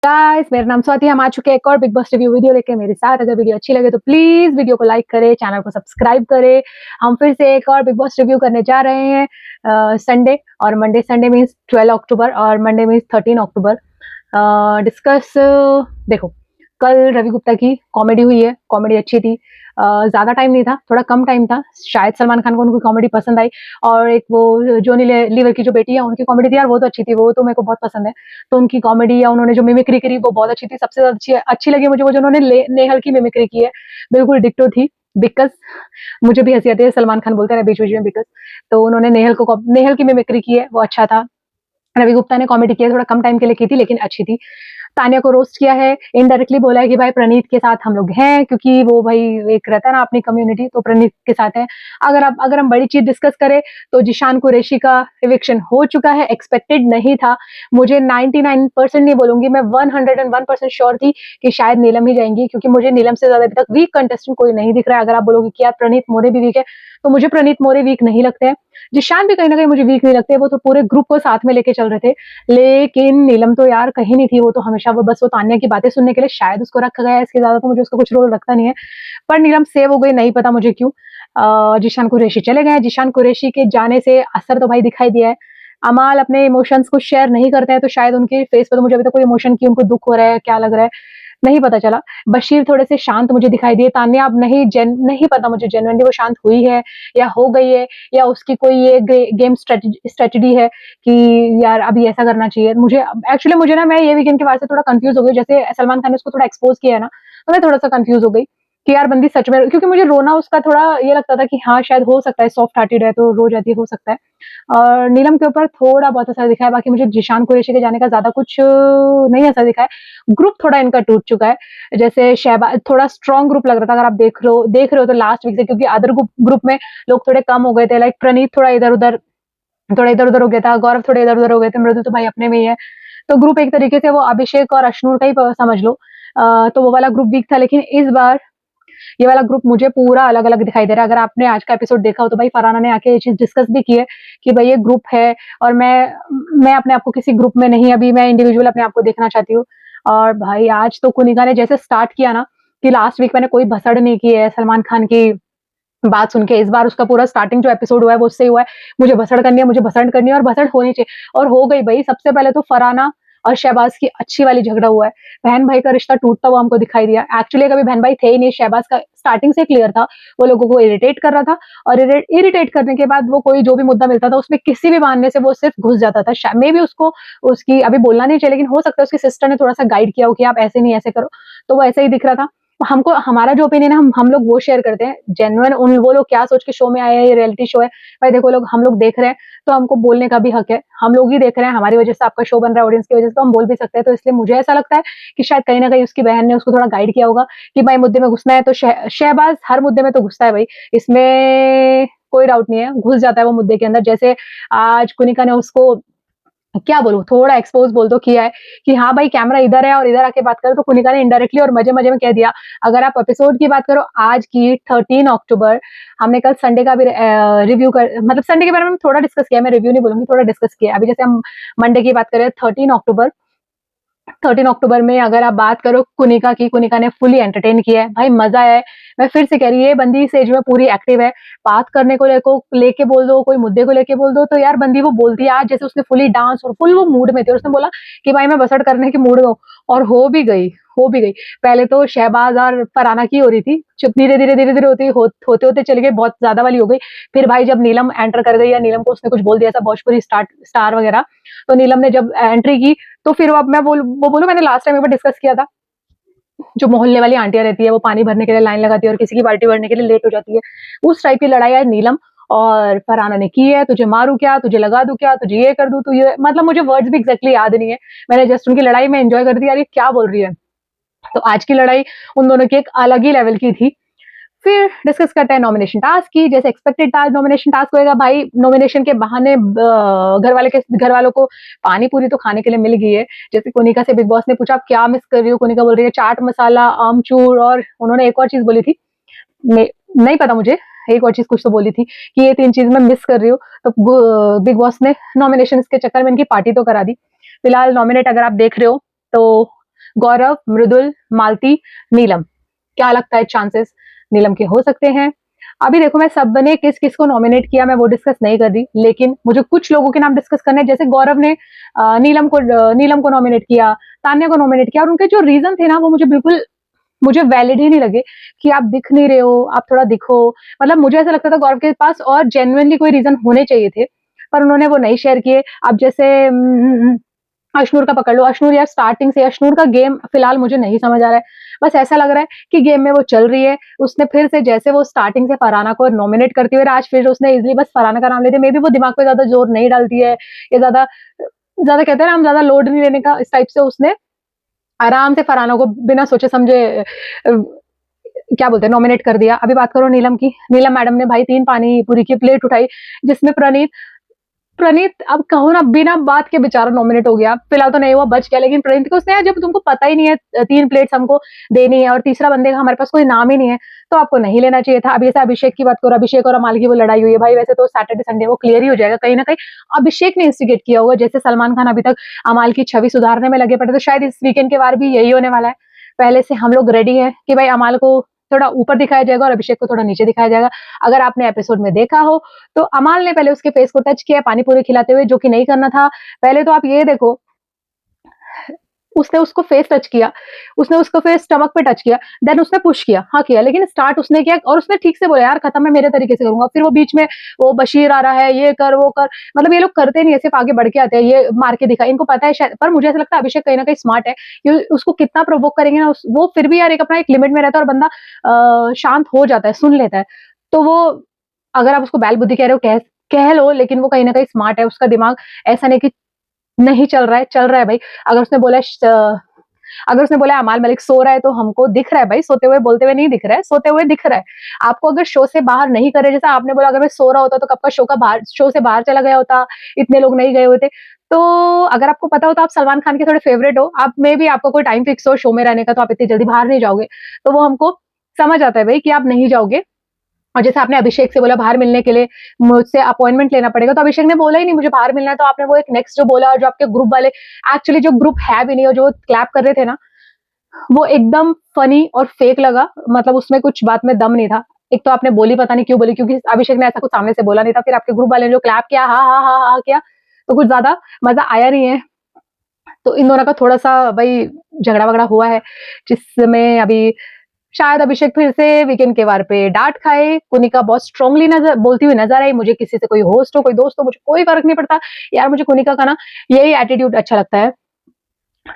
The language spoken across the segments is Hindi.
गाइस मेरा नाम स्वाति। हम आ चुके हैं एक और बिग बॉस रिव्यू वीडियो लेके मेरे साथ। अगर वीडियो अच्छी लगे तो प्लीज वीडियो को लाइक करें, चैनल को सब्सक्राइब करें। हम फिर से एक और बिग बॉस रिव्यू करने जा रहे हैं संडे और मंडे। संडे मीन्स 12 अक्टूबर और मंडे मीन्स 13 अक्टूबर। डिस्कस देखो, कल रवि गुप्ता की कॉमेडी हुई है, कॉमेडी अच्छी थी। ज्यादा टाइम नहीं था, थोड़ा कम टाइम था। शायद सलमान खान को उनकी कॉमेडी पसंद आई। और एक वो जोनी लीवर की जो बेटी है उनकी कॉमेडी थी यार, वो तो अच्छी थी, वो तो मेरे को बहुत पसंद है। तो उनकी कॉमेडी या उन्होंने जो मिमिक्री करी वो बहुत अच्छी थी। सबसे ज्यादा अच्छी लगी मुझे वो जो उन्होंने नेहल की मिमिक्री की है, बिल्कुल डिक्टो थी। बिकॉज मुझे भी हंसी आती है, सलमान खान बोलते हैं बीच बीच में बिकॉज। तो उन्होंने नेहल की मिमिक्री की है, वो अच्छा था। रवि गुप्ता ने कॉमेडी की है, थोड़ा कम टाइम के लिए की थी लेकिन अच्छी थी। तानिया को रोस्ट किया है, इनडायरेक्टली बोला है कि भाई प्रणीत के साथ हम लोग हैं, क्योंकि वो भाई एक रहता है ना अपनी कम्युनिटी, तो प्रणीत के साथ है। अगर हम बड़ी चीज डिस्कस करें तो जिशान कुरैशी का इविक्शन हो चुका है, एक्सपेक्टेड नहीं था। मुझे 99% नहीं बोलूंगी, मैं 101% श्योर थी कि शायद नीलम ही जाएंगी, क्योंकि मुझे नीलम से ज्यादा अभी तक वीक कंटेस्टेंट कोई नहीं दिख रहा है। अगर आप बोलोगे कि यार प्रणीत मोरे भी वीक है, तो मुझे प्रणीत मोरे वीक नहीं लगते हैं। जिशान भी कहीं ना कहीं मुझे वीक नहीं लगते, वो तो पूरे ग्रुप को साथ में लेके चल रहे थे। लेकिन नीलम तो यार कहीं नहीं थी, वो तो हमेशा वो तान्या की बातें सुनने के लिए शायद उसको रखा गया है, इसके ज्यादा तो मुझे उसका कुछ रोल रखता नहीं है। पर नीलम सेव हो गई, नहीं पता मुझे क्यों। जिशान कुरैशी चले गए। जिशान कुरैशी के जाने से असर तो भाई दिखाई दिया है। अमाल अपने इमोशंस को शेयर नहीं करते हैं, तो शायद उनके फेस पे तो मुझे अभी तक कोई इमोशन की उनको दुख हो रहा है, क्या लग रहा है नहीं पता चला। बशीर थोड़े से शांत मुझे दिखाई दिए। तान्या अब नहीं पता मुझे जेन्युइनली वो शांत हुई है या हो गई है, या उसकी कोई ये गेम स्ट्रेटजी है कि यार अभी ऐसा करना चाहिए। मुझे ना, मैं ये वीकेंड के बाद से थोड़ा कंफ्यूज हो गई। जैसे सलमान खान ने उसको थोड़ा एक्सपोज किया है ना, तो मैं थोड़ा सा कंफ्यूज हो गई कि यार बंदी सच में, क्योंकि मुझे रोना उसका थोड़ा ये लगता था कि हाँ शायद हो सकता है, सॉफ्ट हार्टेड है तो रो जाती है, हो सकता है। और नीलम के ऊपर थोड़ा बहुत असर दिखा है, बाकी मुझे जिशान कुरैशी के जाने का ज्यादा कुछ नहीं असर दिखा है। ग्रुप थोड़ा इनका टूट चुका है। जैसे शहबाज थोड़ा स्ट्रॉन्ग ग्रुप लग रहा था, अगर आप देख रहे हो तो लास्ट वीक से, क्योंकि अदर ग्रुप में लोग थोड़े कम हो गए थे। लाइक प्रणीत थोड़ा इधर उधर हो गया था, गौरव थोड़े इधर उधर हो गए थे, मृदु तो भाई अपने में ही है। तो ग्रुप एक तरीके से वो अभिषेक और अश्नूर का ही समझ लो। तो वो वाला ग्रुप वीक था, लेकिन इस बार ये वाला ग्रुप मुझे पूरा अलग अलग दिखाई दे रहा है। अगर आपने आज का एपिसोड देखा हो तो भाई फरहाना ने आके ये चीज डिस्कस भी की है कि भाई ये ग्रुप है, और मैं अपने आप को किसी ग्रुप में नहीं, अभी मैं इंडिविजुअल अपने आप को देखना चाहती हूँ। और भाई आज तो कुनिका ने जैसे स्टार्ट किया ना, कि लास्ट वीक मैंने कोई भसड़ नहीं की है सलमान खान की बात सुन के, इस बार उसका पूरा स्टार्टिंग जो एपिसोड हुआ है वो उससे हुआ है। मुझे भसड़ करनी है, मुझे भसड़ करनी है और भसड़ होनी चाहिए, और हो गई भाई। सबसे पहले तो फरहाना और शहबाज की अच्छी वाली झगड़ा हुआ है। बहन भाई का रिश्ता टूटता हुआ हमको दिखाई दिया। एक्चुअली कभी बहन भाई थे ही नहीं, शहबाज का स्टार्टिंग से क्लियर था, वो लोगों को इरिटेट कर रहा था। और इरिटेट करने के बाद वो कोई जो भी मुद्दा मिलता था उसमें किसी भी बहाने से वो सिर्फ घुस जाता था। मे भी उसको उसकी अभी बोलना नहीं चाहिए, लेकिन हो सकता है उसकी सिस्टर ने थोड़ा सा गाइड किया हो कि आप ऐसे नहीं ऐसे करो, तो वो ऐसे ही दिख रहा था। हमको हमारा जो ओपिनियन है हम लोग वो शेयर करते हैं। जेन्युइन वो लोग क्या सोच के शो में आए हैं, ये रियलिटी शो है भाई, देखो हम लोग देख रहे हैं तो हमको बोलने का भी हक है। हम लोग ही देख रहे हैं, हमारी वजह से आपका शो बन रहा है, ऑडियंस की वजह से, तो हम बोल भी सकते हैं। तो इसलिए मुझे ऐसा लगता है कि शायद कहीं ना कहीं उसकी बहन ने उसको थोड़ा गाइड किया होगा कि भाई मुद्दे में घुसना है तो शहबाज हर मुद्दे में तो घुसता है भाई, इसमें कोई डाउट नहीं है, घुस जाता है वो मुद्दे के अंदर। जैसे आज कुनिका ने उसको क्या बोलूं, थोड़ा एक्सपोज बोल तो किया है कि हाँ भाई कैमरा इधर है और इधर आके बात करो, तो कुनिका ने इनडायरेक्टली और मजे मजे में कह दिया। अगर आप एपिसोड की बात करो आज की 13 अक्टूबर, हमने कल संडे का भी रिव्यू कर, मतलब संडे के बारे में थोड़ा डिस्कस किया, मैं रिव्यू नहीं बोलूंगी, थोड़ा डिस्कस किया। अभी जैसे हम मंडे की बात करें 13 अक्टूबर में अगर आप बात करो कुनिका ने फुली एंटरटेन किया है भाई, मजा है। मैं फिर से कह रही है, ये बंदी इस एज में पूरी एक्टिव है। बात करने को लेके बोल दो, कोई मुद्दे को लेके बोल दो, तो यार बंदी वो बोलती है। आज जैसे उसने फुली डांस और फुल वो मूड में थी, और उसने बोला कि भाई मैं बसड़ करने के मूड में हूँ, और हो भी गई। पहले तो शहबाज और फरहाना की हो रही थी, चुप धीरे धीरे होते होते चली गई, बहुत ज्यादा वाली हो गई। फिर भाई जब नीलम एंटर कर गई, या नीलम को उसने कुछ बोल दिया ऐसा भोजपुरी स्टार वगैरह, तो नीलम ने जब एंट्री की, तो फिर वो बोलूं, मैंने लास्ट टाइम एक बार डिस्कस किया था, जो मोहल्ले वाली आंटियां रहती है, वो पानी भरने के लिए लाइन लगाती है और किसी की बाल्टी भरने के लिए लेट हो जाती है, उस टाइप की लड़ाई आज नीलम और फरहाना ने की है। तुझे मारू क्या, तुझे लगा दूं क्या, तुझे ये कर दूं, तू ये, मतलब मुझे वर्ड्स भी एग्जैक्टली याद नहीं है। मैंने जस्ट उनकी लड़ाई में एंजॉय कर दी, यार ये क्या बोल रही है। तो आज की लड़ाई उन दोनों की एक अलग ही लेवल की थी। फिर डिस्कस करते हैं नॉमिनेशन टास्क की। जैसे एक्सपेक्टेड था नॉमिनेशन टास्क होएगा भाई, नॉमिनेशन के बहाने घर वालों को पानी पूरी तो खाने के लिए मिल गई है। जैसे कोनिका से बिग बॉस ने पूछा आप क्या मिस कर रही हो, कोनिका बोल रही है चाट मसाला, आमचूर, और उन्होंने एक और चीज बोली थी, नहीं पता मुझे, एक और चीज कुछ तो बोली थी कि ये 3 चीज मैं मिस कर रही हूँ। तो बिग बॉस ने नॉमिनेशन के चक्कर में इनकी पार्टी तो करा दी। फिलहाल नॉमिनेट अगर आप देख रहे हो तो गौरव, मृदुल, मालती, नीलम। क्या लगता है चांसेस नीलम के हो सकते हैं? अभी देखो मैं सबने किस किस को नॉमिनेट किया मैं वो डिस्कस नहीं कर रही, लेकिन मुझे कुछ लोगों के नाम डिस्कस करने हैं। जैसे गौरव ने नीलम को नॉमिनेट किया, तान्या को नॉमिनेट किया, और उनके जो रीजन थे ना वो मुझे वैलिड ही नहीं लगे कि आप दिख नहीं रहे हो, आप थोड़ा दिखो। मतलब मुझे ऐसा लगता था गौरव के पास और जेन्युइनली कोई रीजन होने चाहिए थे, पर उन्होंने वो नहीं शेयर किए। अब जैसे अश्नूर का पकड़ लो, अश्नूर यार स्टार्टिंग से अश्नूर का गेम फिलहाल मुझे नहीं समझ आ रहा है। बस ऐसा लग रहा है कि गेम में वो चल रही है। उसने फिर से जैसे वो स्टार्टिंग से फरहाना को नॉमिनेट करती हुई आज फिर उसने इजीली बस फरहाना का नाम ले दिया। मे बी वो दिमाग पे ज्यादा जोर नहीं डालती है, या ज्यादा ज्यादा कहते हैं ना हम, ज्यादा लोड नहीं लेने का, इस टाइप से उसने आराम से फरहाना को बिना सोचे समझे क्या बोलते हैं नॉमिनेट कर दिया। अभी बात करो नीलम की, नीलम मैडम ने भाई 3 पानी पूरी की प्लेट उठाई, जिसमें प्रणीत प्रणीत अब कहो ना बिना बात के बेचारा नॉमिनेट हो गया। फिलहाल तो नहीं हुआ, बच गया, लेकिन प्रणीत को उसने जब तुमको पता ही नहीं है 3 प्लेट्स हमको देनी है और तीसरा बंदे का हमारे पास कोई नाम ही नहीं है, तो आपको नहीं लेना चाहिए था। अब जैसे अभिषेक की बात करो, अभिषेक और अमाल की वो लड़ाई हुई है भाई, वैसे तो सैटरडे संडे वो क्लियर ही हो जाएगा। कहीं ना कहीं अभिषेक ने इंस्टिगेट किया होगा। जैसे सलमान खान अभी तक अमाल की छवि सुधारने में लगे पड़े, तो शायद इस वीकेंड के बार भी यही होने वाला है। पहले से हम लोग रेडी हैं कि भाई अमाल को थोड़ा ऊपर दिखाया जाएगा और अभिषेक को थोड़ा नीचे दिखाया जाएगा। अगर आपने एपिसोड में देखा हो तो अमाल ने पहले उसके फेस को टच किया पानी पूरी खिलाते हुए, जो कि नहीं करना था। पहले तो आप ये देखो, उसने उसको फेस टच किया, उसने उसको फेस स्टमक पे टच किया, देन उसने पुश किया, हाँ किया, लेकिन स्टार्ट उसने किया और उसने ठीक से बोला यार खत्म मैं मेरे तरीके से करूंगा। फिर वो बीच में वो बशीर आ रहा है, ये कर वो कर, मतलब ये लोग करते नहीं है, सिर्फ आगे बढ़ के आते हैं, ये मार के दिखा, इनको पता है शायद। पर मुझे ऐसा लगता है अभिषेक कहीं ना कहीं स्मार्ट है, कि उसको कितना प्रोवोक करेंगे ना वो फिर भी यार एक अपना एक लिमिट में रहता है और बंदा शांत हो जाता है, सुन लेता है। तो वो, अगर आप उसको बैल बुद्धि कह रहे हो कह लो, लेकिन वो कहीं ना कहीं स्मार्ट है। उसका दिमाग ऐसा नहीं कि नहीं चल रहा है भाई। अगर उसने बोला अगर उसने बोला अमाल मलिक सो रहा है, तो हमको दिख रहा है भाई, सोते हुए बोलते हुए नहीं दिख रहा है, सोते हुए दिख रहा है। आपको अगर शो से बाहर नहीं करे, जैसा आपने बोला अगर मैं सो रहा होता तो कब का शो से बाहर चला गया होता, इतने लोग नहीं गए हुए थे। तो अगर आपको पता हो तो आप सलमान खान के थोड़े फेवरेट हो, आप में भी आपको कोई टाइम फिक्स हो शो में रहने का, तो आप इतनी जल्दी बाहर नहीं जाओगे। तो वो हमको समझ आता है भाई कि आप नहीं जाओगे। और जैसे आपने अभिषेक से बोला बाहर मिलने के लिए मुझसे अपॉइंटमेंट लेना पड़ेगा, तो अभिषेक ने बोला ही नहीं मुझे बाहर मिलना है। तो आपने वो एक नेक्स्ट जो बोला, और जो आपके ग्रुप वाले, एक्चुअली जो ग्रुप है भी नहीं और जो क्लैप कर रहे थे ना, वो एकदम फनी और फेक लगा। मतलब उसमें कुछ बात में दम नहीं था। एक तो आपने बोली पता नहीं क्यों बोली, क्योंकि अभिषेक ने ऐसा कुछ सामने से बोला नहीं था। फिर आपके ग्रुप वाले ने जो क्लैप किया, हा हा हा हा किया, तो कुछ ज्यादा मजा आया नहीं है। तो इन दोनों का थोड़ा सा भाई झगड़ा वगड़ा हुआ है, जिसमें अभी शायद अभिषेक फिर से वीकेंड के वार पे डांट खाए। कुनिका बहुत स्ट्रांगली नजर बोलती हुई नजर आई, मुझे किसी से कोई होस्ट हो कोई दोस्त हो मुझे कोई फर्क नहीं पड़ता यार, मुझे कुनिका का ना यही एटीट्यूड अच्छा लगता है।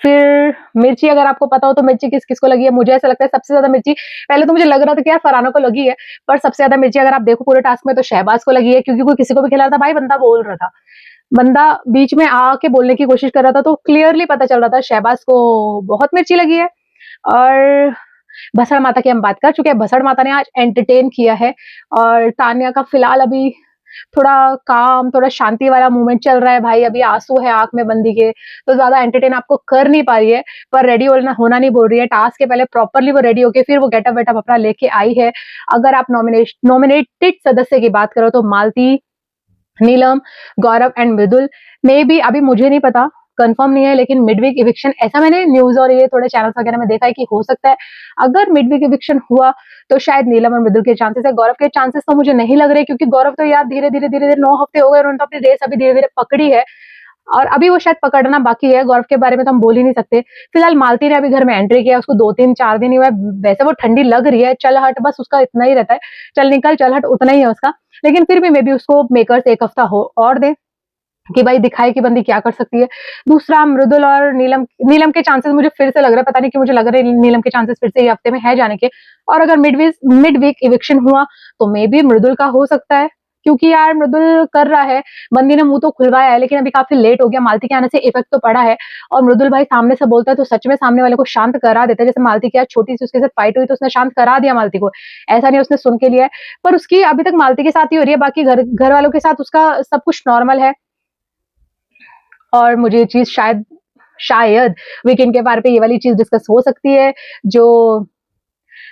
फिर मिर्ची, अगर आपको पता हो तो मिर्ची किस किस को लगी है, मुझे ऐसा लगता है सबसे ज्यादा मिर्ची, पहले तो मुझे लग रहा था कि यार फरहाना को लगी है, पर सबसे ज्यादा मिर्ची अगर आप देखो पूरे टास्क में तो शहबाज को लगी है, क्योंकि कोई किसी को भी खिला रहा था भाई, बंदा बोल रहा था, बंदा बीच में आके बोलने की कोशिश कर रहा था, तो क्लियरली पता चल रहा था शहबाज को बहुत मिर्ची लगी है। और भसड़ माता की हम बात कर चुके हैं, भसड़ माता ने आज एंटरटेन किया है। और तान्या का फिलहाल अभी थोड़ा काम, थोड़ा शांति वाला मूवमेंट चल रहा है भाई, अभी आंसू है आंख में बंदी के, तो ज्यादा एंटरटेन आपको कर नहीं पा रही है। पर रेडी होना नहीं बोल रही है, टास्क के पहले प्रॉपरली वो रेडी होके फिर वो गेटअप वेटअप अपना लेके आई है। अगर आप नॉमिनेटेड सदस्य की बात करो तो मालती, नीलम, गौरव एंड मृदुल। मे बी अभी मुझे नहीं पता, कंफर्म नहीं है, लेकिन मिडवीक इविक्शन ऐसा मैंने न्यूज और ये थोड़े चैनल्स वगैरह में देखा है कि हो सकता है। अगर मिडवीक इविक्शन हुआ तो शायद नीलम और मृदुल के चांसेस है। गौरव के चांसेस तो मुझे नहीं लग रहे, क्योंकि गौरव तो यार धीरे धीरे 9 हफ्ते हो गए, उन्होंने तो अपनी रेस अभी धीरे धीरे पकड़ी है, और अभी वो शायद पकड़ना बाकी है। गौरव के बारे में तो हम बोल ही नहीं सकते। फिलहाल मालती ने अभी घर में एंट्री किया, उसको 2-3-4 दिन ही हुआ है, वैसे वो ठंडी लग रही है, चल हट बस उसका इतना ही रहता है, चल निकल चल हट उतना ही है उसका। लेकिन फिर भी मे बी उसको मेकर्स 1 हफ्ता हो और दे कि भाई दिखाए कि बंदी क्या कर सकती है। दूसरा मृदुल और नीलम के चांसेस मुझे फिर से लग रहा है, पता नहीं क्यों मुझे लग रहा है नीलम के चांसेस फिर से ये हफ्ते में है जाने के। और अगर मिड वीक इविक्शन हुआ तो मे बी मृदुल का हो सकता है, क्योंकि यार मृदुल कर रहा है, बंदी ने मुंह तो खुलवाया है, लेकिन अभी काफी लेट हो गया, मालती के आने से इफेक्ट तो पड़ा है। और मृदुल भाई सामने से बोलता है तो सच में सामने वाले को शांत करा देता है। जैसे मालती की आज छोटी सी उसके साथ फाइट हुई तो उसने शांत करा दिया मालती को, ऐसा नहीं उसने सुन के लिया है। पर उसकी अभी तक मालती के साथ ही हो रही है, बाकी घर वालों के साथ उसका सब कुछ नॉर्मल है। और मुझे ये चीज शायद वीकेंड के बार पे ये वाली चीज डिस्कस हो सकती है, जो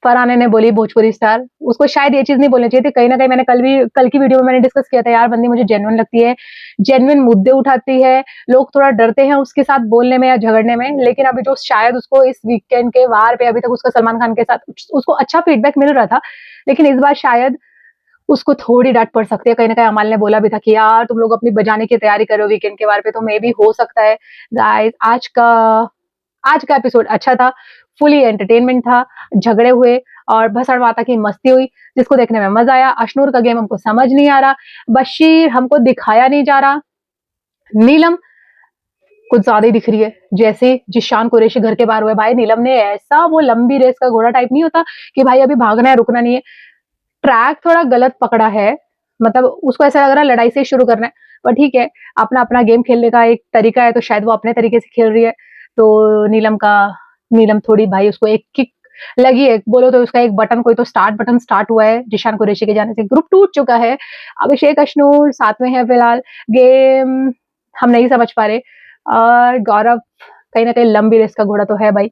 फरहाना ने बोली भोजपुरी स्टार, उसको शायद ये चीज नहीं बोलनी चाहिए थी। कहीं ना कहीं मैंने कल की वीडियो में मैंने डिस्कस किया था, यार बंदी मुझे जेन्युइन लगती है, जेन्युइन मुद्दे उठाती है, लोग थोड़ा डरते हैं उसके साथ बोलने में या झगड़ने में। लेकिन अभी जो शायद उसको इस वीकेंड के वार पे अभी तक उसका सलमान खान के साथ उसको अच्छा फीडबैक मिल रहा था, लेकिन इस बार शायद उसको थोड़ी डांट पड़ सकती है। कहीं ना कहीं अमाल ने बोला भी था कि यार तुम लोग अपनी बजाने की तैयारी करो वीकेंड के वार पे, तो मे भी हो सकता है। गाइस आज का एपिसोड अच्छा था, फुली एंटरटेनमेंट था, झगड़े हुए और भसड़ माता की मस्ती हुई, जिसको देखने में मजा आया। अशनूर का गेम हमको समझ नहीं आ रहा, बशीर हमको दिखाया नहीं जा रहा, नीलम कुछ ज्यादा ही दिख रही है। जैसे जिशान कुरैशी घर के बाहर हुए, भाई नीलम ने ऐसा वो लंबी रेस का घोड़ा टाइप नहीं होता कि भाई अभी भागना है रुकना नहीं है, ट्रैक थोड़ा गलत पकड़ा है। मतलब उसको ऐसा लग रहा है लड़ाई से शुरू करना है, पर ठीक है, अपना अपना गेम खेलने का एक तरीका है, तो शायद वो अपने तरीके से खेल रही है। तो नीलम थोड़ी भाई उसको एक किक लगी है, बोलो तो उसका एक बटन, कोई तो स्टार्ट बटन स्टार्ट हुआ है जिशान कुरैशी के जाने से, ग्रुप टूट चुका है। अभिषेक अशनूर साथ में है फिलहाल, गेम हम नहीं समझ पा रहे। और गौरव कहीं ना कहीं लंबी रेस का घोड़ा तो है भाई,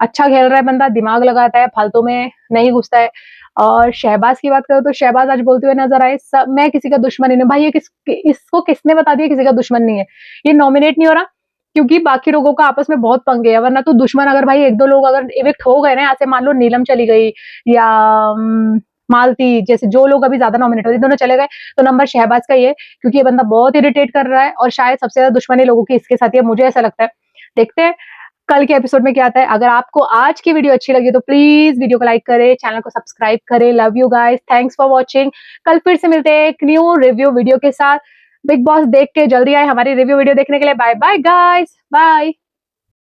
अच्छा खेल रहा है बंदा, दिमाग लगाता है, फालतू में नहीं घुसता है। और शहबाज की बात करो तो शहबाज आज बोलते हुए नजर आए, मैं किसी का दुश्मन नहीं हूं। भाई ये इसको किसने बता दिया किसी का दुश्मन नहीं है? ये नॉमिनेट नहीं हो रहा क्योंकि बाकी लोगों का आपस में बहुत पंगे है, वरना तो दुश्मन अगर भाई एक दो लोग अगर इविक्ट हो गए ना, ऐसे मान लो नीलम चली गई या मालती, जैसे जो लोग अभी ज्यादा नॉमिनेट हो रहे दोनों चले गए, तो नंबर शहबाज का ही है, क्योंकि ये बंदा बहुत इरिटेट कर रहा है और शायद सबसे ज्यादा दुश्मनी लोगों की इसके साथ ही है, मुझे ऐसा लगता है। देखते हैं कल के एपिसोड में क्या आता है। अगर आपको आज की वीडियो अच्छी लगी तो प्लीज वीडियो को लाइक करें, चैनल को सब्सक्राइब करें। Love you guys, thanks for watching. कल फिर से मिलते हैं एक न्यू रिव्यू वीडियो के साथ। बिग बॉस देख के जल्दी आए हमारी रिव्यू वीडियो देखने के लिए। Bye bye guys, bye.